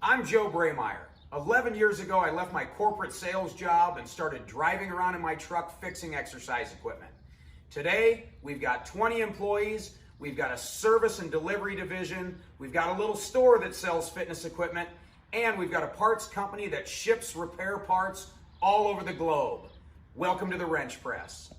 I'm Joe Braymeyer. 11 years ago, I left my corporate sales job and started driving around in my truck fixing exercise equipment. Today, we've got 20 employees, we've got a service and delivery division, we've got a little store that sells fitness equipment, and we've got a parts company that ships repair parts all over the globe. Welcome to the Wrench Press.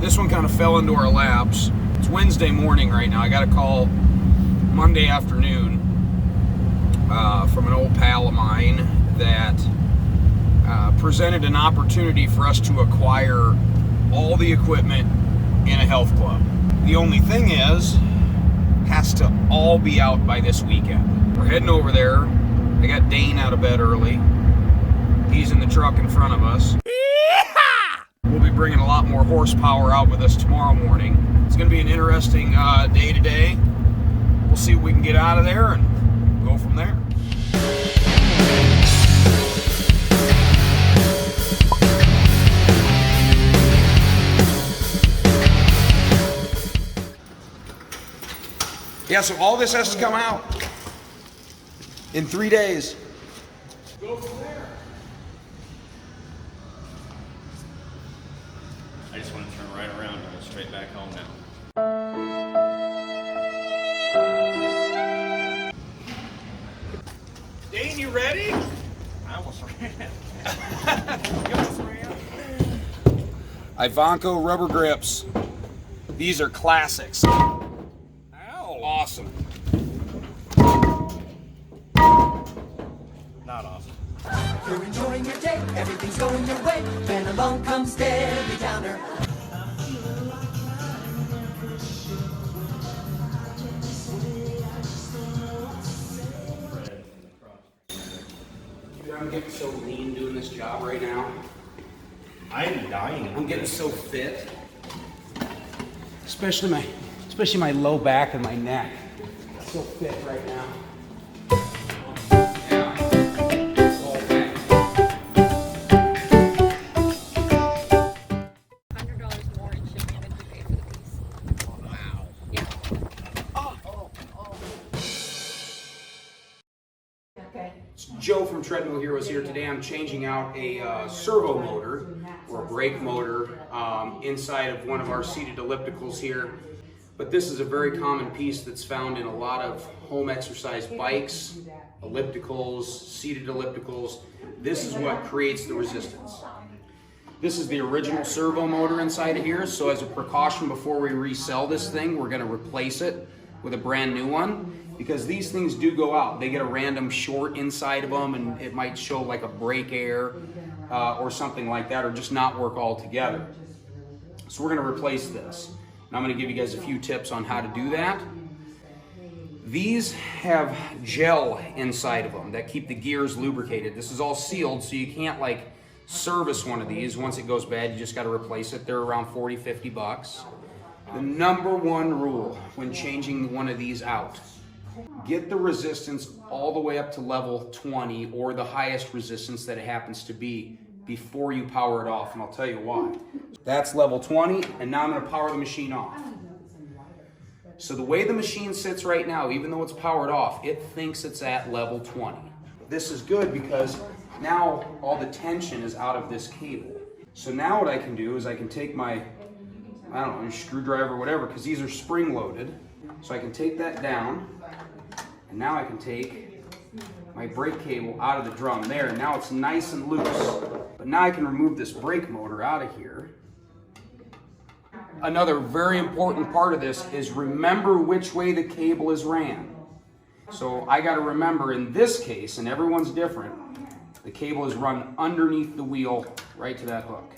This one kind of fell into our laps. It's Wednesday morning right now. I got a call Monday afternoon from an old pal of mine that presented an opportunity for us to acquire all the equipment in a health club. The only thing is, has to all be out by this weekend. We're heading over there. I got Dayne out of bed early. He's in the truck in front of us. We'll be bringing a lot more horsepower out with us tomorrow morning. It's going to be an interesting day today. We'll see what we can get out of there and go from there. Yeah, so all this has to come out in 3 days. Go from there. I just want to turn right around and go straight back home now. Dayne, you ready? I almost ran. You almost ran. Ivanko rubber grips. These are classics. Ow. Awesome. Not awesome. You're enjoying your day, everything's going your way. Then along comes Debbie Downer. I'm getting so lean doing this job right now. I'm dying. I'm getting so fit. Especially my low back and my neck. So fit right now. Joe from Treadmill Hero is here today. I'm changing out a servo motor or a brake motor inside of one of our seated ellipticals here. But this is a very common piece that's found in a lot of home exercise bikes, ellipticals, seated ellipticals. This is what creates the resistance. This is the original servo motor inside of here, so as a precaution before we resell this thing, we're going to replace it with a brand new one. Because these things do go out. They get a random short inside of them and it might show like a brake air or something like that, or just not work altogether. So we're going to replace this. And I'm going to give you guys a few tips on how to do that. These have gel inside of them that keep the gears lubricated. This is all sealed, so you can't like service one of these. Once it goes bad, you just got to replace it. They're around 40, 50 bucks. The number one rule when changing one of these out: get the resistance all the way up to level 20 or the highest resistance that it happens to be before you power it off, and I'll tell you why. That's level 20, and now I'm going to power the machine off. So the way the machine sits right now, even though it's powered off, it thinks it's at level 20. This is good because now all the tension is out of this cable. So now what I can do is I can take my, I don't know, screwdriver or whatever, because these are spring loaded. So I can take that down. And now I can take my brake cable out of the drum there, and now it's nice and loose. But now I can remove this brake motor out of here. Another very important part of this is remember which way the cable is ran. So I got to remember in this case, and everyone's different, the cable is run underneath the wheel right to that hook.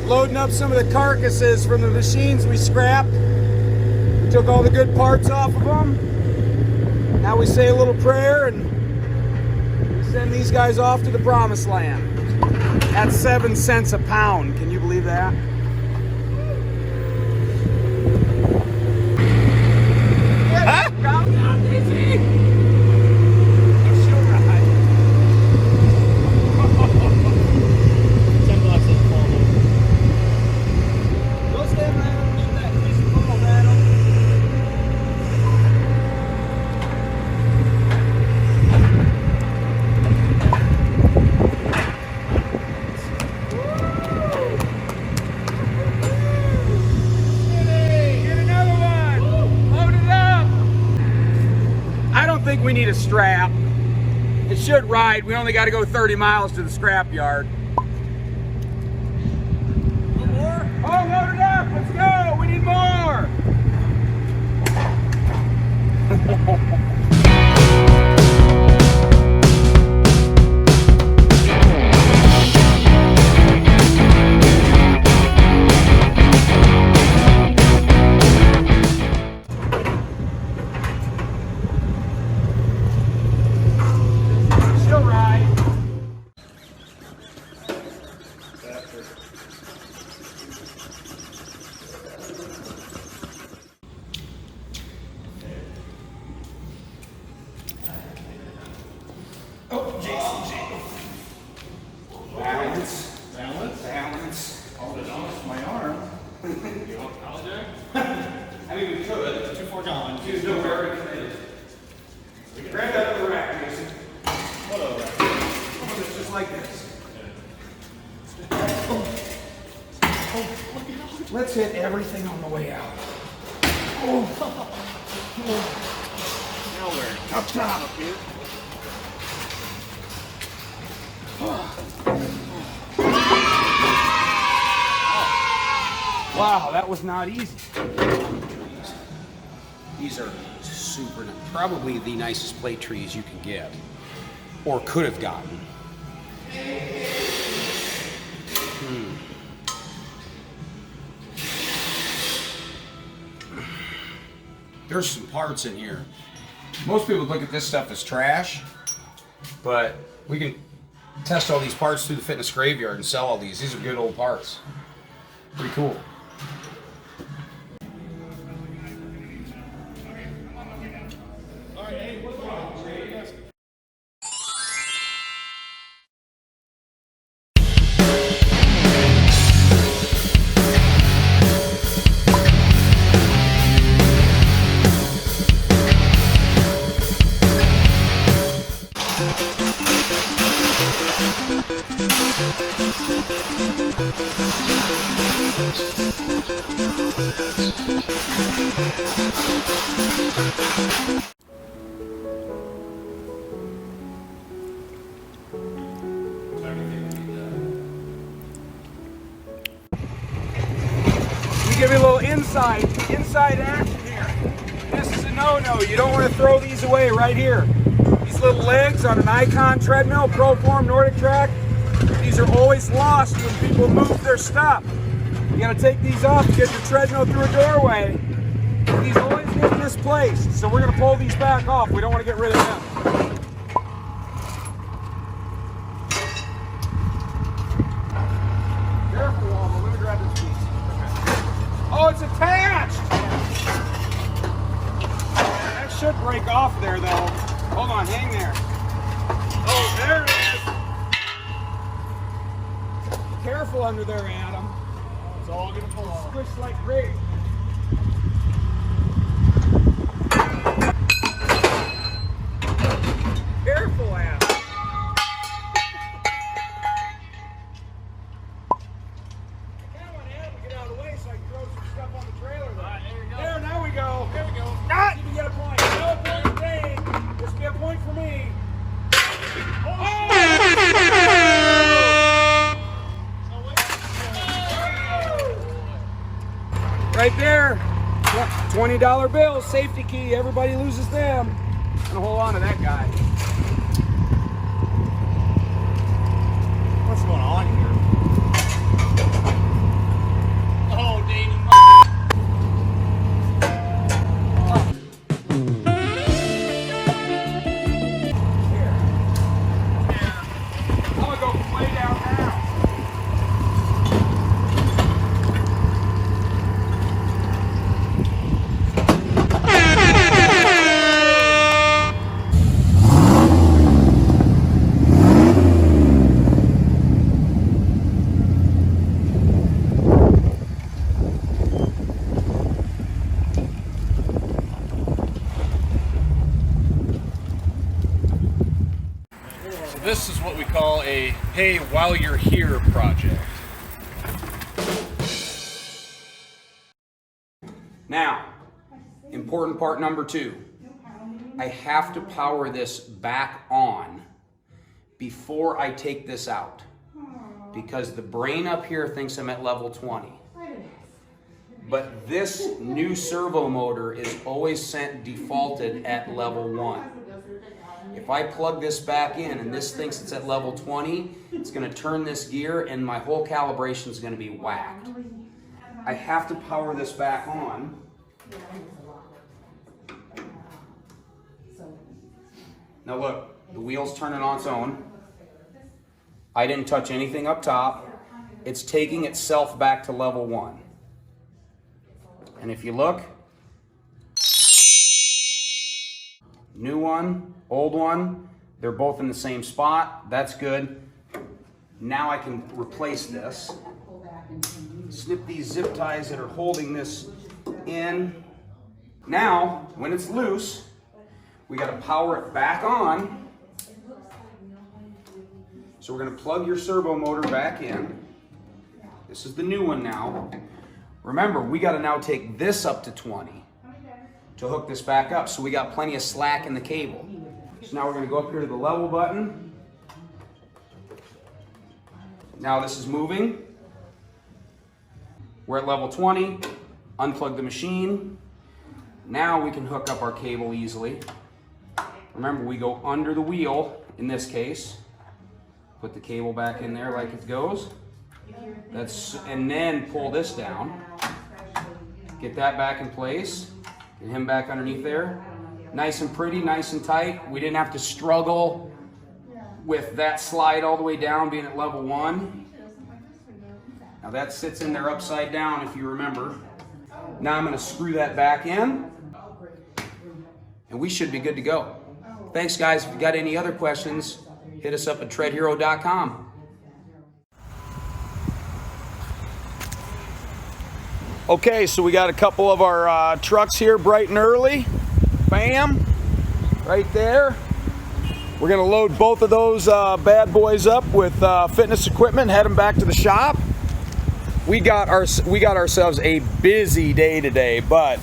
Loading up some of the carcasses from the machines we scrapped. We took all the good parts off of them. Now we say a little prayer and we send these guys off to the promised land. That's 7 cents a pound. Can you believe that? Huh? We need a strap. It should ride. We only got to go 30 miles to the scrap yard. More? Oh, load it up. Let's go. We need more. Balance. Hold it on my arm. You want Jack? I mean, we could. 2 4 gallons. Use no very committed. Grab that other rack, Mason. What other rack? Oh, it's just like this. Let's hit everything on the way out. Now we're Up top. up here. Wow, that was not easy. These are super nice. Probably the nicest plate trees you can get, or could have gotten. There's some parts in here. Most people look at this stuff as trash, but we can test all these parts through the fitness graveyard and sell all these. These are good old parts. Pretty cool. Give you a little inside action here. This is a no-no. You don't want to throw these away right here. These little legs on an Icon treadmill, Proform, Nordic Track, these are always lost when people move their stuff. You gotta take these off to get your treadmill through a doorway. These always get misplaced, so we're gonna pull these back off. We don't want to get rid of them. Careful, Waldo. Let me grab this piece. Oh, it's attached! That should break off there, though. Hold on, hang there. Oh, there it is! Careful under there, Adam. It's all gonna pull off. Squish like grape. Careful, Adam. There, now we go. There we go. Ah! You can get a point. No point, Dayne. This will be a point for me. Oh! Right there. $20 bills, safety key. Everybody loses them. I'm gonna hold on to that guy. What's going on here? Hey, while you're here project. Now, important part number 2. I have to power this back on before I take this out, because the brain up here thinks I'm at level 20. But this new servo motor is always sent defaulted at level 1. If I plug this back in and this thinks it's at level 20, it's going to turn this gear and my whole calibration is going to be whacked. I have to power this back on. Now look, the wheel's turning on its own. I didn't touch anything up top. It's taking itself back to level 1. And if you look, new one, old one, they're both in the same spot. That's good. Now I can replace this. Snip these zip ties that are holding this in. Now, when it's loose, we got to power it back on. So we're going to plug your servo motor back in. This is the new one now. Remember, we got to now take this up to 20 to hook this back up. So we got plenty of slack in the cable. So now we're going to go up here to the level button. Now this is moving. We're at level 20. Unplug the machine. Now we can hook up our cable easily. Remember, we go under the wheel in this case. Put the cable back in there like it goes. And then pull this down. Get that back in place. Get him back underneath there. Nice and pretty, nice and tight. We didn't have to struggle with that slide all the way down being at level 1. Now that sits in there upside down if you remember. Now I'm going to screw that back in. And we should be good to go. Thanks guys. If you got any other questions, hit us up at treadhero.com. Okay, so we got a couple of our trucks here bright and early. Bam, right there. We're gonna load both of those bad boys up with fitness equipment, head them back to the shop. We got ourselves a busy day today, but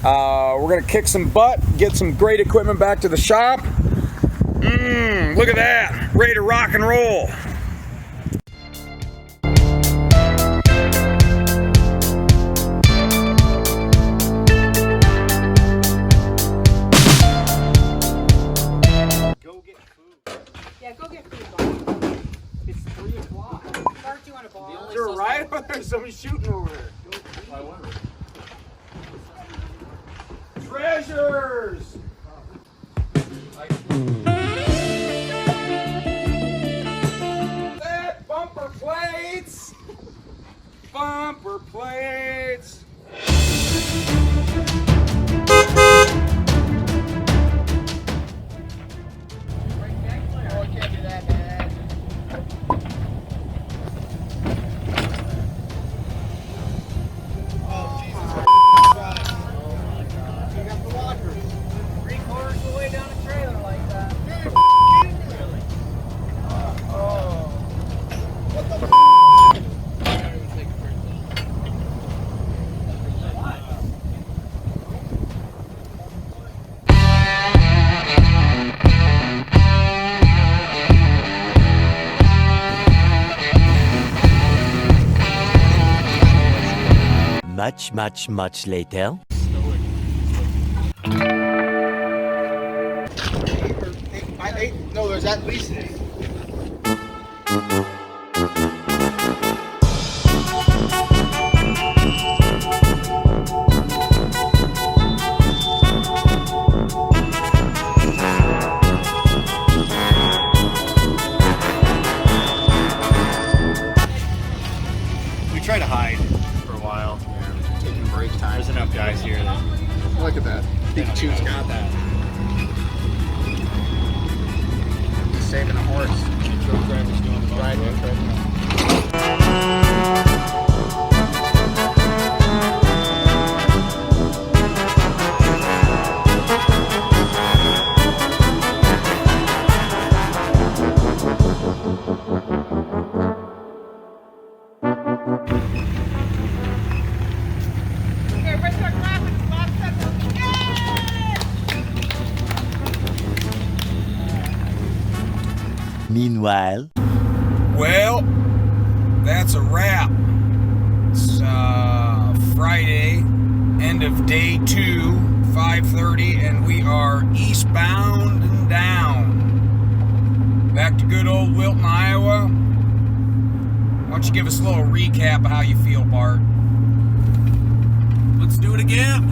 we're gonna kick some butt, get some great equipment back to the shop. Look at that, ready to rock and roll. Yeah, go get food, Bart. It's 3 o'clock. Bart, do you want a ball? Is there a riot over there? Somebody's shooting over there. Treasures! That bumper plates! Bumper plates! Much later. No, there's at least. We try to hide for a while. Taking break time. There's enough guys here that Look at that. Big Chew's got that. He's saving a horse. Truck driver's doing the Riding a treadmill. Okay, everybody start clapping. Last second. Meanwhile, Well, that's a wrap. It's Friday, end of day 2, 5:30, and we are eastbound and down. Back to good old Wilton, Iowa. Why don't you give us a little recap of how you feel, Bart? Let's do it again.